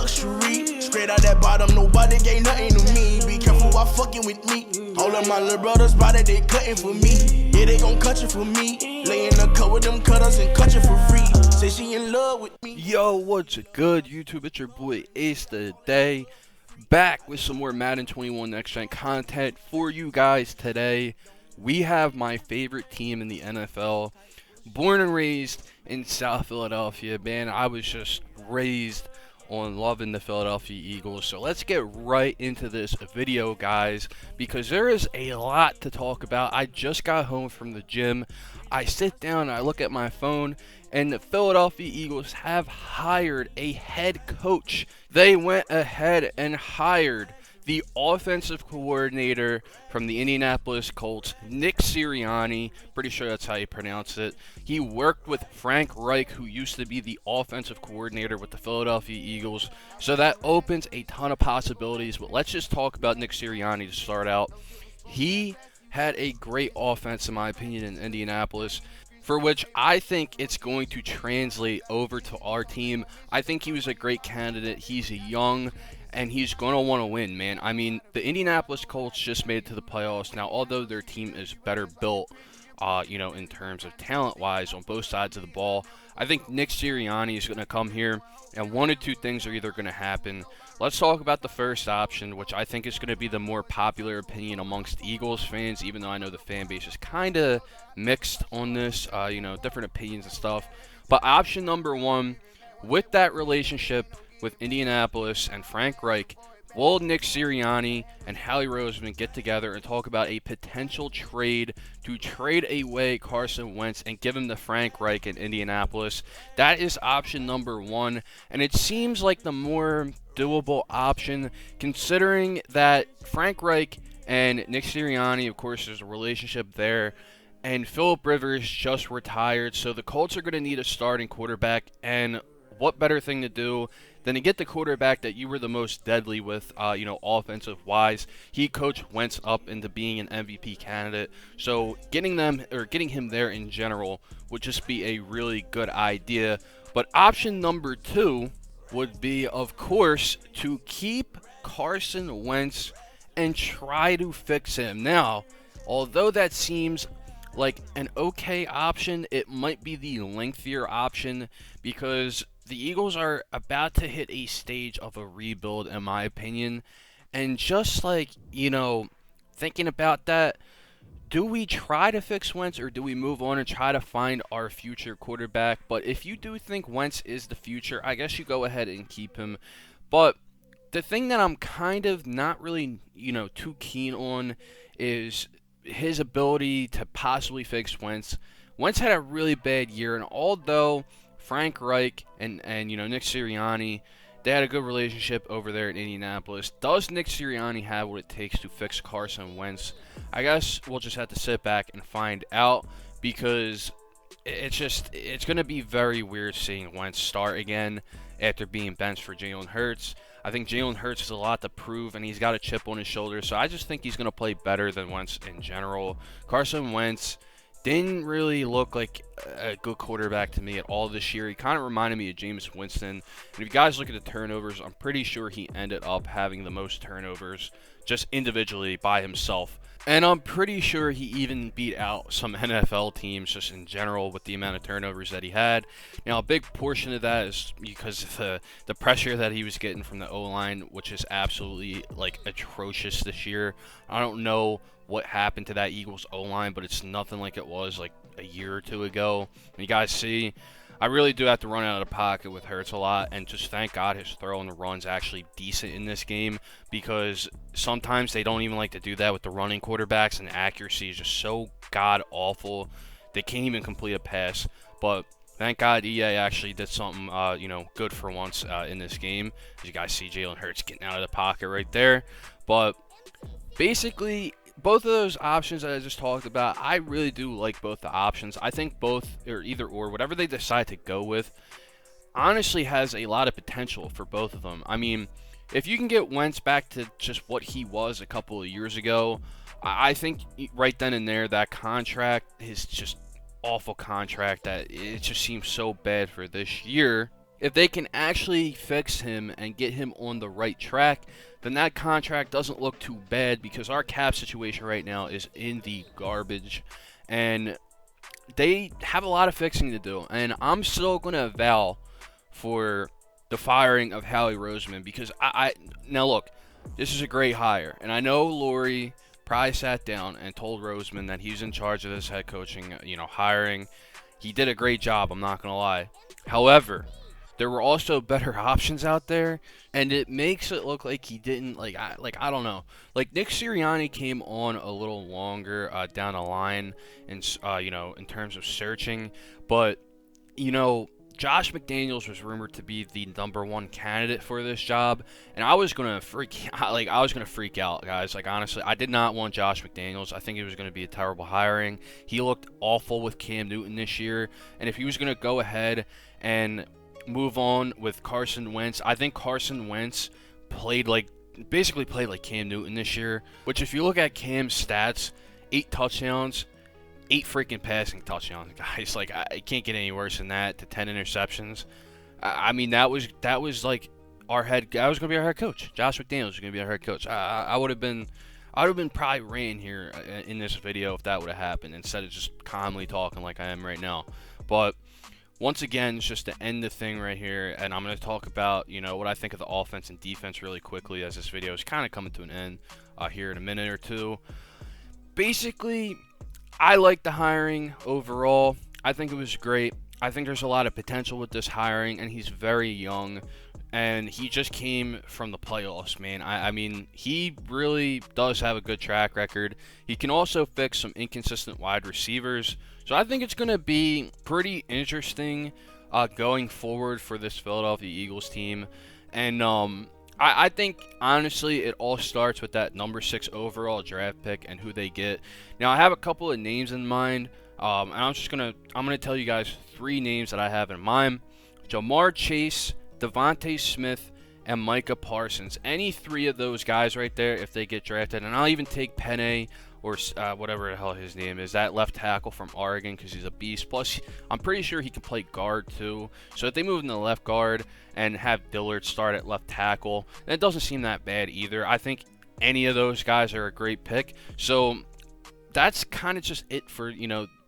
luxury. Straight out that bottom, nobody gave nothing to me. Be careful while fucking with me. All of my little brothers body, they cutting for me. Yeah, they gon' cut you for me. Lay in the cut with them cutters and cut you for free. Say she in love with me. Yo, what's good, YouTube? It's your boy Ace today, back with some more Madden 21 Next Gen content for you guys today. We have my favorite team in the NFL. Born and raised in South Philadelphia, man. I was just raised on loving the Philadelphia Eagles. So let's get right into this video, guys, because there is a lot to talk about. I just got home from the gym. I sit down, I look at my phone, and the Philadelphia Eagles have hired a head coach. They went ahead and hired the offensive coordinator from the Indianapolis Colts, Nick Sirianni. Pretty sure that's how you pronounce it. He worked with Frank Reich, who used to be the offensive coordinator with the Philadelphia Eagles. So that opens a ton of possibilities. But let's just talk about Nick Sirianni to start out. He had a great offense, in my opinion, in Indianapolis, for which I think it's going to translate over to our team. I think he was a great candidate. He's young, and he's going to want to win, man. I mean, the Indianapolis Colts just made it to the playoffs. Now, although their team is better built, in terms of talent-wise on both sides of the ball, I think Nick Sirianni is going to come here, and one of two things are either going to happen. Let's talk about the first option, which I think is going to be the more popular opinion amongst Eagles fans, even though I know the fan base is kind of mixed on this, different opinions and stuff. But option number one, with that relationship with Indianapolis and Frank Reich, will Nick Sirianni and Howie Roseman get together and talk about a potential trade to trade away Carson Wentz and give him to Frank Reich in Indianapolis? That is option number one, and it seems like the more doable option, considering that Frank Reich and Nick Sirianni, of course, there's a relationship there, and Philip Rivers just retired, so the Colts are going to need a starting quarterback, and what better thing to do than to get the quarterback that you were the most deadly with, offensive-wise. He coached Wentz up into being an MVP candidate. So getting him there in general would just be a really good idea. But option number two would be, of course, to keep Carson Wentz and try to fix him. Now, although that seems like an okay option, it might be the lengthier option because the Eagles are about to hit a stage of a rebuild, in my opinion. And just thinking about that, do we try to fix Wentz or do we move on and try to find our future quarterback? But if you do think Wentz is the future, I guess you go ahead and keep him. But the thing that I'm kind of not really, too keen on is his ability to possibly fix Wentz. Wentz had a really bad year, and although Frank Reich and Nick Sirianni, they had a good relationship over there in Indianapolis, does Nick Sirianni have what it takes to fix Carson Wentz? I guess we'll just have to sit back and find out, because it's going to be very weird seeing Wentz start again after being benched for Jalen Hurts. I think Jalen Hurts has a lot to prove, and he's got a chip on his shoulder, so I just think he's going to play better than Wentz in general. Carson Wentz didn't really look like a good quarterback to me at all this year. He kind of reminded me of Jameis Winston. And if you guys look at the turnovers, I'm pretty sure he ended up having the most turnovers just individually by himself. And I'm pretty sure he even beat out some NFL teams just in general with the amount of turnovers that he had. Now, a big portion of that is because of the pressure that he was getting from the O-line, which is absolutely atrocious this year. I don't know what happened to that Eagles O-line, but it's nothing like it was like a year or two ago. And you guys see, I really do have to run out of the pocket with Hurts a lot, and just thank God his throw and the run's actually decent in this game, because sometimes they don't even like to do that with the running quarterbacks, and the accuracy is just so god-awful. They can't even complete a pass, but thank God EA actually did something, good for once in this game. As you guys see, Jalen Hurts getting out of the pocket right there. But basically, both of those options that I just talked about, I really do like both the options. I think both, or either or, whatever they decide to go with, honestly has a lot of potential for both of them. I mean, if you can get Wentz back to just what he was a couple of years ago, I think right then and there, that contract is just awful contract that it just seems so bad for this year. if they can actually fix him and get him on the right track, then that contract doesn't look too bad because our cap situation right now is in the garbage. And they have a lot of fixing to do. And I'm still going to vow for the firing of Howie Roseman because now look, this is a great hire. And I know Lori probably sat down and told Roseman that he's in charge of this head coaching, hiring. He did a great job, I'm not going to lie. However, there were also better options out there, and it makes it look like he didn't I don't know. Like Nick Sirianni came on a little longer down the line, and in terms of searching, but Josh McDaniels was rumored to be the #1 candidate for this job, and I was gonna freak out, guys. Like honestly, I did not want Josh McDaniels. I think it was gonna be a terrible hiring. He looked awful with Cam Newton this year, and if he was gonna go ahead and move on with Carson Wentz, I think Carson Wentz basically played like Cam Newton this year. Which, if you look at Cam's stats, 8 touchdowns. 8 freaking passing touchdowns, guys. Like, I can't get any worse than that. To 10 interceptions. I mean, that was like that was gonna be our head coach. Josh McDaniels was gonna be our head coach. I would have been probably ran here in this video if that would have happened instead of just calmly talking like I am right now. But once again, just to end the thing right here, and I'm gonna talk about what I think of the offense and defense really quickly as this video is kind of coming to an end here in a minute or two. Basically, I like the hiring overall. I think it was great. I think there's a lot of potential with this hiring, and he's very young, and he just came from the playoffs, man. I mean, he really does have a good track record. He can also fix some inconsistent wide receivers, so I think it's going to be pretty interesting going forward for this Philadelphia Eagles team, and I think, honestly, it all starts with that #6 overall draft pick and who they get. Now, I have a couple of names in mind, and I'm gonna tell you guys 3 names that I have in mind: Jamar Chase, Devontae Smith, and Micah Parsons. Any 3 of those guys right there, if they get drafted, and I'll even take Penei or whatever the hell his name is, that left tackle from Oregon, because he's a beast. Plus, I'm pretty sure he can play guard too. So if they move into the left guard and have Dillard start at left tackle, then it doesn't seem that bad either. I think any of those guys are a great pick. So that's kind of just it for,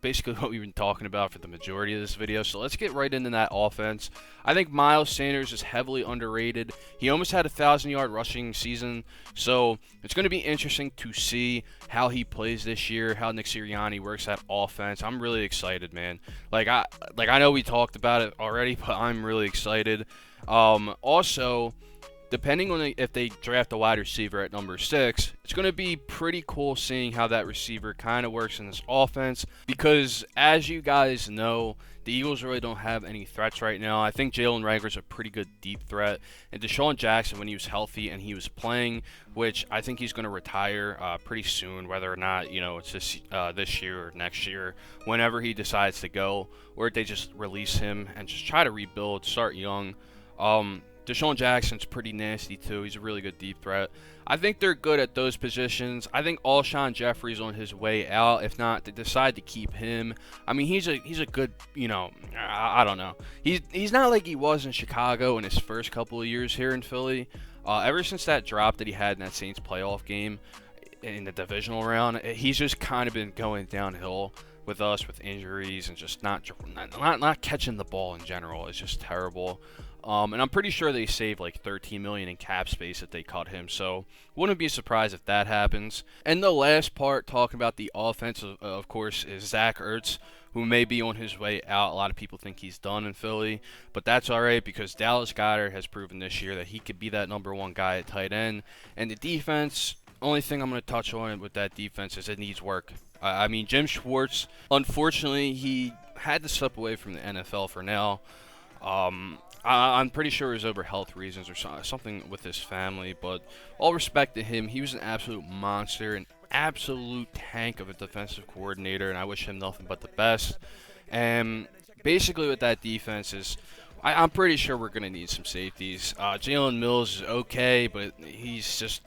basically what we've been talking about for the majority of this video. So let's get right into that offense. I think Miles Sanders is heavily underrated. He almost had a 1,000-yard rushing season. So it's going to be interesting to see how he plays this year, how Nick Sirianni works that offense. I'm really excited, man. I know we talked about it already, but I'm really excited. Also, depending on if they draft a wide receiver at #6, it's going to be pretty cool seeing how that receiver kind of works in this offense, because as you guys know, the Eagles really don't have any threats right now. I think Jalen Reagor's a pretty good deep threat, and Deshaun Jackson, when he was healthy and he was playing, which I think he's going to retire pretty soon, whether or not it's this year or next year, whenever he decides to go, or if they just release him and just try to rebuild, start young. Deshaun Jackson's pretty nasty too. He's a really good deep threat. I think they're good at those positions. I think Alshon Jeffrey's on his way out. If not, they decide to keep him. I mean, he's a good, I don't know. He's not like he was in Chicago in his first couple of years here in Philly. Ever since that drop that he had in that Saints playoff game in the divisional round, he's just kind of been going downhill with us, with injuries, and just not catching the ball in general. It's just terrible. And I'm pretty sure they saved like $13 million in cap space if they cut him, so wouldn't be surprised if that happens. And the last part, talking about the offense, of course, is Zach Ertz, who may be on his way out. A lot of people think he's done in Philly, but that's all right, because Dallas Goedert has proven this year that he could be that #1 guy at tight end. And the defense, only thing I'm going to touch on with that defense is it needs work. I mean, Jim Schwartz, unfortunately, he had to step away from the NFL for now. I'm pretty sure it was over health reasons or something with his family, but all respect to him. He was an absolute monster, an absolute tank of a defensive coordinator, and I wish him nothing but the best. And basically with that defense is, I'm pretty sure we're going to need some safeties. Jalen Mills is okay, but he's just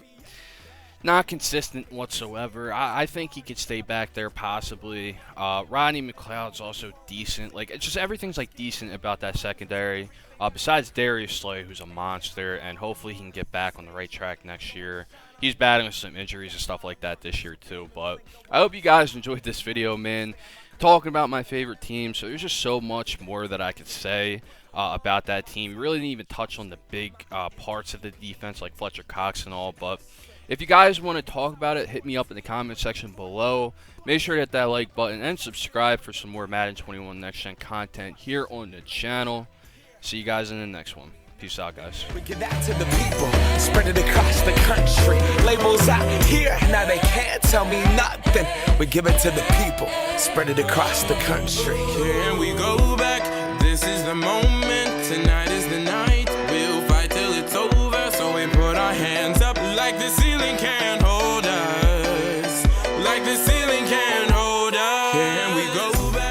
not consistent whatsoever. I think he could stay back there possibly. Rodney McLeod's also decent. Like, it's just everything's like decent about that secondary. Besides Darius Slay, who's a monster, and hopefully he can get back on the right track next year. He's battling with some injuries and stuff like that this year too. But I hope you guys enjoyed this video, man. Talking about my favorite team. So there's just so much more that I could say about that team. Really didn't even touch on the big parts of the defense like Fletcher Cox and all, but if you guys want to talk about it, hit me up in the comment section below. Make sure to hit that like button and subscribe for some more Madden 21 Next Gen content here on the channel. See you guys in the next one. Peace out, guys. We give that to the people, spread it across the country. Labels out here, now they can't tell me nothing. We give it to the people, spread it across the country. Here we go back, this is the moment, tonight is the night. We'll fight till it's over, so we put our hands up like the ceiling can't hold us. Like the ceiling can't hold us. Here we go back.